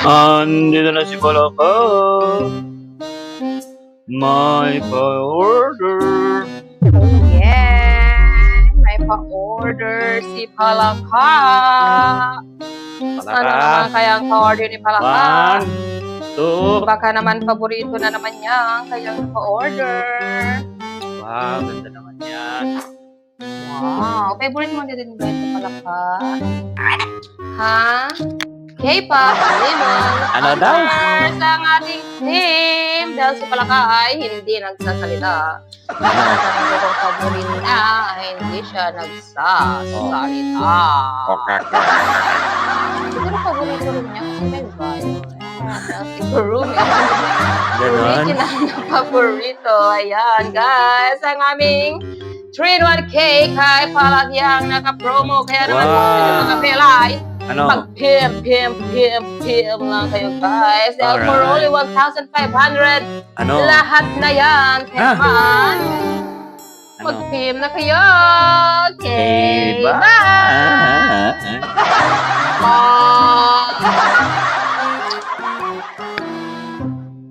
Andito na si Palaka. May pa-order. Oh yeah! May pa-order si Palaka. Ano naman kaya ang pa-order ni Palaka? 1, 2. Baka naman paborito na naman niya ang kanyang pa-order. Wow, ganda naman yan. Wow! Favorite mo din ba ito, Palaka? Ha? K-pop, lemon. Ano daw? Sa ating team. Dahil si Palaka ay hindi nagsasalita. Ang paborito niya ay hindi siya nagsasalita. Siguro paborito rin niya kasi may vibe. Siguro Ganon. original na paborito. Ayan, guys. Ang aming 3-in-1 cake ay palagyang naka-promo. Kaya naman Wow. gusto nyo mga pelay. Ano? Mag-pimp lang kayo, guys. Dahil for Alright. only 1,500, Ano? lahat na yan. Kaya naman, Ano? mag-pimp na kayo. Okay, Okay, bye. bye!